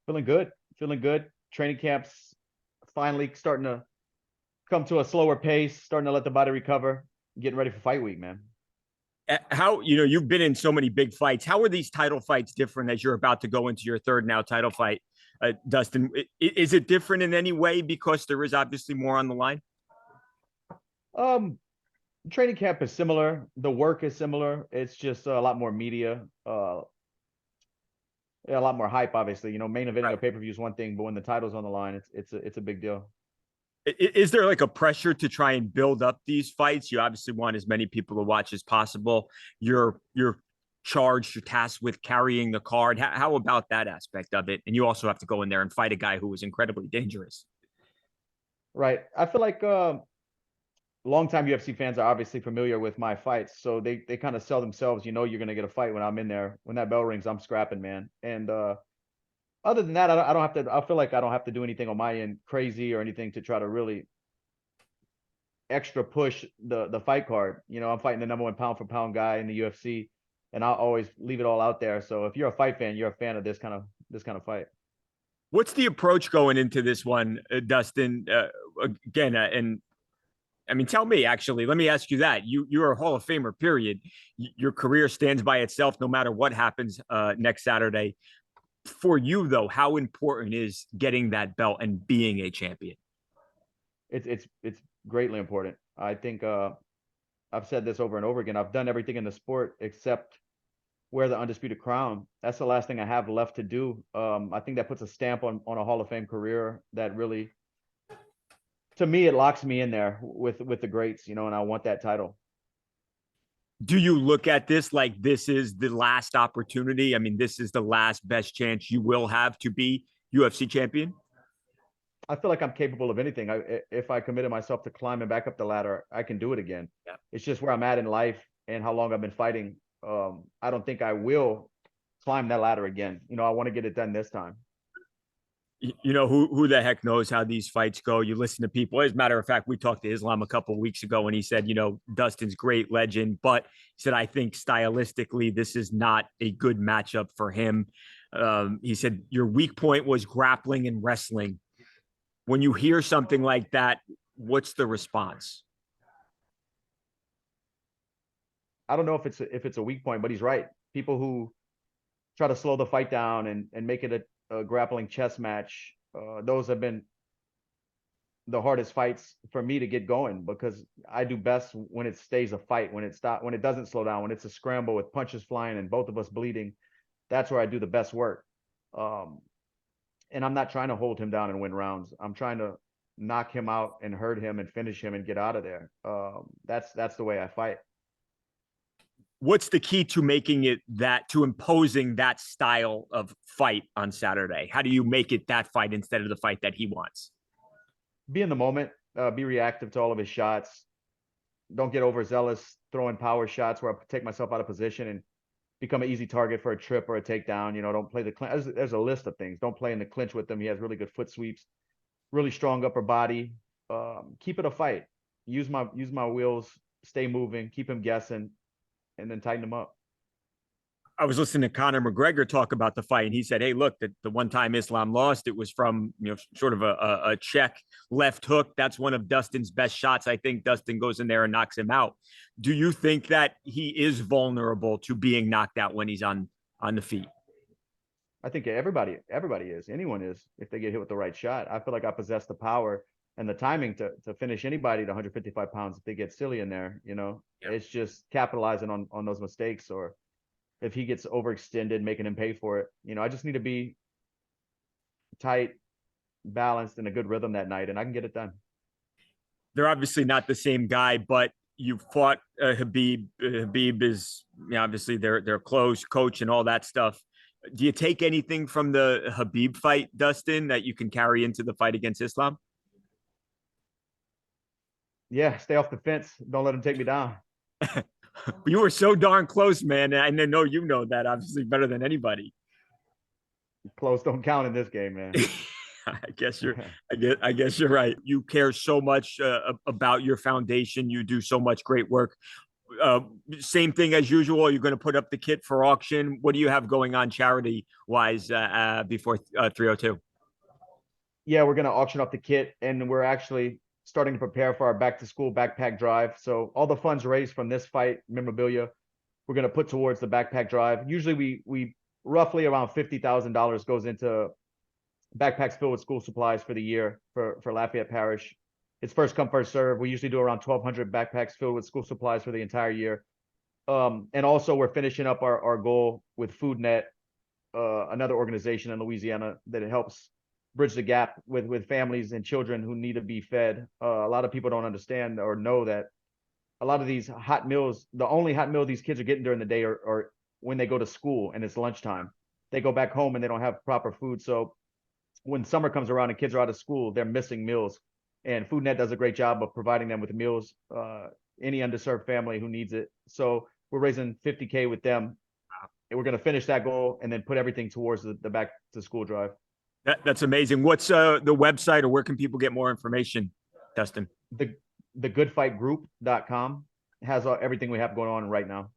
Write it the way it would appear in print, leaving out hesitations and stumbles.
Feeling good. Feeling good. Training camps finally starting to come to a slower pace, starting to let the body recover, getting ready for fight week, man. How, you've been in so many big fights. How are these title fights different as you're about to go into your third now title fight, Dustin? Is it different in any way because there is obviously more on the line? Um, Training camp is similar. The work is similar. It's just a lot more media, yeah, a lot more hype. Obviously, main eventing a Right. pay per view is one thing, but when the title's on the line, it's a big deal. Is there like a pressure to try and build up these fights? You obviously want as many people to watch as possible. You're charged, you're tasked with carrying the card. How about that aspect of it? And you also have to go in there and fight a guy who was incredibly dangerous. Right. I feel like longtime UFC fans are obviously familiar with my fights, so they kind of sell themselves. You're gonna get a fight when I'm in there. When that bell rings, I'm scrapping, man. And other than that, I don't have to. I feel like I don't have to do anything on my end crazy or anything to try to really extra push the fight card. I'm fighting the number one pound for pound guy in the UFC, and I'll always leave it all out there. So if you're a fight fan, you're a fan of this kind of fight. What's the approach going into this one, Dustin? Again, and I mean, tell me actually. Let me ask you that. You're a Hall of Famer. Period. Your career stands by itself, no matter what happens next Saturday. For you, though, how important is getting that belt and being a champion? It's greatly important. I think I've said this over and over again. I've done everything in the sport except wear the undisputed crown. That's the last thing I have left to do. I think that puts a stamp on a Hall of Fame career that really, to me, it locks me in there with the greats, and I want that title. Do you look at this like this is the last opportunity? I mean, this is the last best chance you will have to be UFC champion? I feel like I'm capable of anything. If I committed myself to climbing back up the ladder, I can do it again. Yeah. It's just where I'm at in life and how long I've been fighting. I don't think I will climb that ladder again. I want to get it done this time. Who the heck knows how these fights go? You listen to people. As a matter of fact, we talked to Islam a couple of weeks ago, and he said, Dustin's great legend, but he said I think stylistically this is not a good matchup for him. He said your weak point was grappling and wrestling. When you hear something like that, what's the response? I don't know if it's a weak point, but he's right. People who try to slow the fight down and make it a grappling chess match, those have been the hardest fights for me to get going because I do best when it stays a fight, when it doesn't slow down, when it's a scramble with punches flying and both of us bleeding. That's where I do the best work. Um, and I'm not trying to hold him down and win rounds. I'm trying to knock him out and hurt him and finish him and get out of there. That's the way I fight. What's the key to making it that to imposing that style of fight on Saturday? How do you make it that fight instead of the fight that he wants? Be in the moment, be reactive to all of his shots. Don't get overzealous throwing power shots where I take myself out of position and become an easy target for a trip or a takedown. Don't play the clinch. There's a list of things. Don't play in the clinch with him. He has really good foot sweeps, really strong upper body. Keep it a fight. Use my wheels. Stay moving. Keep him guessing, and then tighten him up. I was listening to Conor McGregor talk about the fight, and he said, "Hey, look, the one time Islam lost, it was from sort of a check left hook. That's one of Dustin's best shots. I think Dustin goes in there and knocks him out. Do you think that he is vulnerable to being knocked out when he's on the feet?" I think everybody is. Anyone is if they get hit with the right shot. I feel like I possess the power and the timing to finish anybody at 155 pounds if they get silly in there. Yeah. It's just capitalizing on those mistakes, or if he gets overextended, making him pay for it. I just need to be tight, balanced, in a good rhythm that night, and I can get it done. They're obviously not the same guy, but you fought Habib. Habib is obviously they're close, coach, and all that stuff. Do you take anything from the Habib fight, Dustin, that you can carry into the fight against Islam? Yeah, stay off the fence. Don't let him take me down. You were so darn close, man. And I know you know that obviously better than anybody. Close don't count in this game, man. I guess you're. I guess you're right. You care so much about your foundation. You do so much great work. Same thing as usual. You're going to put up the kit for auction. What do you have going on charity wise before 302? Yeah, we're going to auction off the kit, and we're actually starting to prepare for our back to school backpack drive. So all the funds raised from this fight memorabilia, we're going to put towards the backpack drive. Usually we roughly around $50,000 goes into backpacks filled with school supplies for the year for Lafayette Parish. It's first come, first serve. We usually do around 1,200 backpacks filled with school supplies for the entire year. And also we're finishing up our goal with FoodNet, another organization in Louisiana that helps bridge the gap with families and children who need to be fed. A lot of people don't understand or know that a lot of these hot meals, the only hot meal these kids are getting during the day are when they go to school and it's lunchtime. They go back home and they don't have proper food. So when summer comes around and kids are out of school, they're missing meals. And FoodNet does a great job of providing them with meals, any underserved family who needs it. So we're raising 50K with them. And we're going to finish that goal and then put everything towards the back to school drive. That's amazing. What's the website, or where can people get more information, Dustin? The goodfightgroup.com has everything we have going on right now.